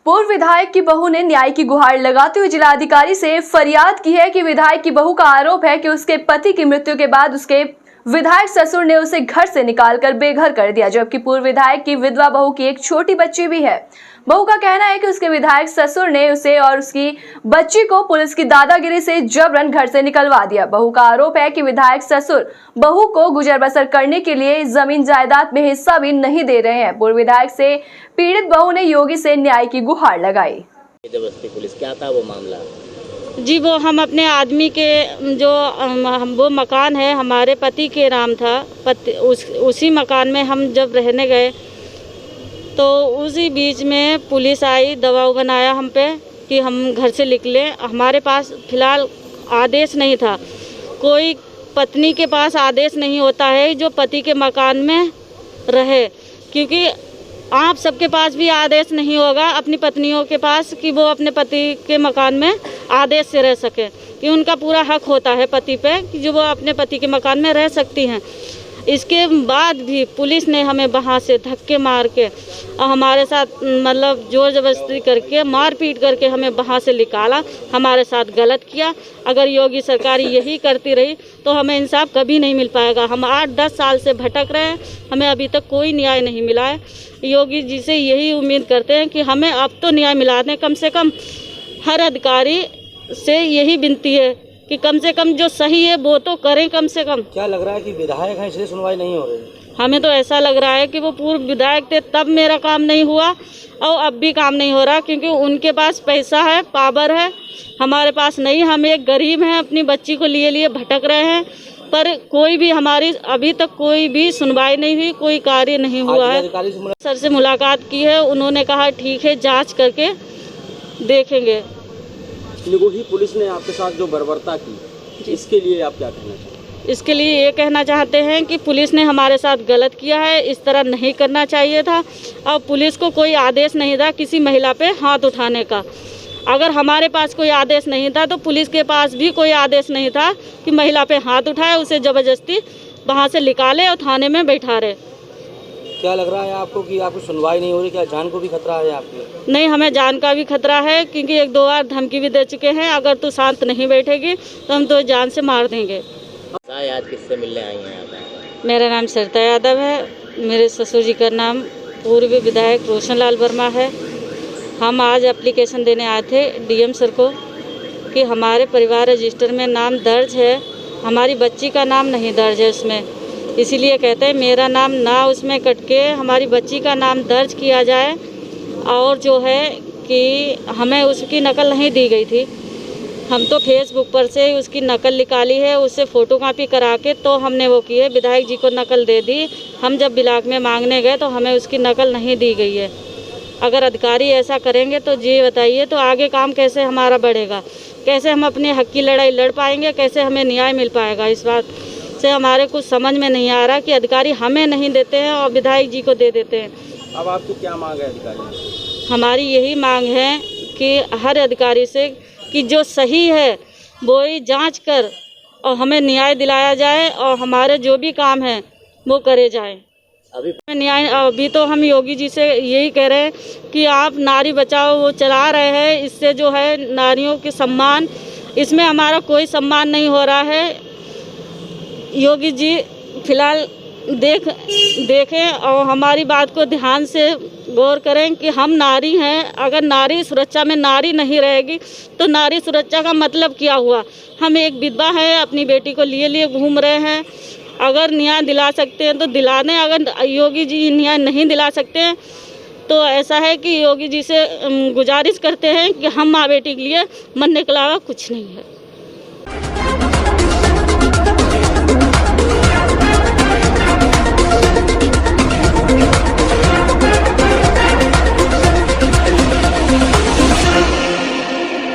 पूर्व विधायक की बहू ने न्याय की गुहार लगाते हुए जिलाधिकारी से फरियाद की है कि विधायक की बहू का आरोप है कि उसके पति की मृत्यु के बाद उसके विधायक ससुर ने उसे घर से निकालकर बेघर कर दिया, जबकि पूर्व विधायक की विधवा बहू की एक छोटी बच्ची भी है। बहू का कहना है कि उसके विधायक ससुर ने उसे और उसकी बच्ची को पुलिस की दादागिरी से जबरन घर से निकलवा दिया। बहू का आरोप है कि विधायक ससुर बहू को गुजर बसर करने के लिए जमीन जायदाद में हिस्सा भी नहीं दे रहे हैं। पूर्व विधायक से पीड़ित बहू ने योगी से न्याय की गुहार लगाई। जबरदस्ती पुलिस, क्या था वो मामला? जी, वो हम अपने आदमी के जो वो मकान है हमारे पति के नाम था, उसी मकान में हम जब रहने गए तो उसी बीच में पुलिस आई, दबाव बनाया हम पे कि हम घर से निकलें। हमारे पास फ़िलहाल आदेश नहीं था, कोई पत्नी के पास आदेश नहीं होता है जो पति के मकान में रहे, क्योंकि आप सबके पास भी आदेश नहीं होगा अपनी पत्नियों के पास कि वो अपने पति के मकान में आदेश से रह सके, कि उनका पूरा हक होता है पति पे कि जो वो अपने पति के मकान में रह सकती हैं। इसके बाद भी पुलिस ने हमें वहाँ से धक्के मार के और हमारे साथ मतलब जोर जबरदस्ती करके मारपीट करके हमें वहाँ से निकाला, हमारे साथ गलत किया। अगर योगी सरकार यही करती रही तो हमें इंसाफ कभी नहीं मिल पाएगा। हम 8-10 साल से भटक रहे हैं, हमें अभी तक कोई न्याय नहीं मिला है। योगी जी से यही उम्मीद करते हैं कि हमें अब तो न्याय मिला दें। कम से कम हर अधिकारी से यही विनती है कि कम से कम जो सही है वो तो करें। कम से कम क्या लग रहा है कि विधायक हैं इसलिए सुनवाई नहीं हो रही? हमें तो ऐसा लग रहा है कि वो पूर्व विधायक थे तब मेरा काम नहीं हुआ और अब भी काम नहीं हो रहा, क्योंकि उनके पास पैसा है, पावर है, हमारे पास नहीं। हम एक गरीब हैं, अपनी बच्ची को लिए भटक रहे हैं, पर कोई भी हमारी अभी तक कोई भी सुनवाई नहीं हुई, कोई कार्य नहीं हुआ है। सर से मुलाकात की है, उन्होंने कहा ठीक है जांच करके देखेंगे। निगोही पुलिस ने आपके साथ जो बर्बरता की, इसके लिए आप क्या कहना चाहते हैं? इसके लिए ये कहना चाहते हैं कि पुलिस ने हमारे साथ गलत किया है, इस तरह नहीं करना चाहिए था। और पुलिस को कोई आदेश नहीं था किसी महिला पे हाथ उठाने का। अगर हमारे पास कोई आदेश नहीं था तो पुलिस के पास भी कोई आदेश नहीं था कि महिला पे हाथ उठाए, उसे ज़बरदस्ती वहाँ से निकाले और थाने में बैठा रहे। क्या लग रहा है आपको कि आपकी सुनवाई नहीं हो रही? क्या जान को भी खतरा है आपकी? नहीं, हमें जान का भी खतरा है, क्योंकि 1-2 बार धमकी भी दे चुके हैं, अगर तू शांत नहीं बैठेगी तो हम तो जान से मार देंगे। आज किससे मिलने आई हैं आप? मेरा नाम सरिता यादव है, मेरे ससुर जी का नाम पूर्व विधायक रोशन लाल वर्मा है। हम आज एप्लीकेशन देने आए थे डीएम सर को कि हमारे परिवार रजिस्टर में नाम दर्ज है, हमारी बच्ची का नाम नहीं दर्ज है उसमें, इसीलिए कहते हैं मेरा नाम ना उसमें कट के हमारी बच्ची का नाम दर्ज किया जाए। और जो है कि हमें उसकी नकल नहीं दी गई थी, हम तो फेसबुक पर से उसकी नकल निकाली है, उससे फ़ोटोकॉपी करा के तो हमने वो की है, विधायक जी को नकल दे दी। हम जब ब्लॉक में मांगने गए तो हमें उसकी नकल नहीं दी गई है। अगर अधिकारी ऐसा करेंगे तो जी बताइए, तो आगे काम कैसे हमारा बढ़ेगा, कैसे हम अपने हक की लड़ाई लड़ पाएंगे, कैसे हमें न्याय मिल पाएगा? इस बात से हमारे कुछ समझ में नहीं आ रहा कि अधिकारी हमें नहीं देते हैं और विधायक जी को दे देते हैं। अब आपकी क्या मांग है अधिकारी? हमारी यही मांग है कि हर अधिकारी से कि जो सही है वो ही जांच कर और हमें न्याय दिलाया जाए और हमारे जो भी काम हैं वो करे जाएं। अभी तो हम योगी जी से यही कह रहे हैं कि आप नारी बचाओ वो चला रहे हैं, इससे जो है नारियों के सम्मान, इसमें हमारा कोई सम्मान नहीं हो रहा है। योगी जी फिलहाल देखें और हमारी बात को ध्यान से गौर करें कि हम नारी हैं। अगर नारी सुरक्षा में नारी नहीं रहेगी तो नारी सुरक्षा का मतलब क्या हुआ? हम एक विधवा है, अपनी बेटी को लिए घूम रहे हैं। अगर न्याय दिला सकते हैं तो दिला दें, अगर योगी जी न्याय नहीं दिला सकते हैं तो ऐसा है कि योगी जी से गुजारिश करते हैं कि हम माँ बेटी के लिए मरने के अलावा कुछ नहीं है।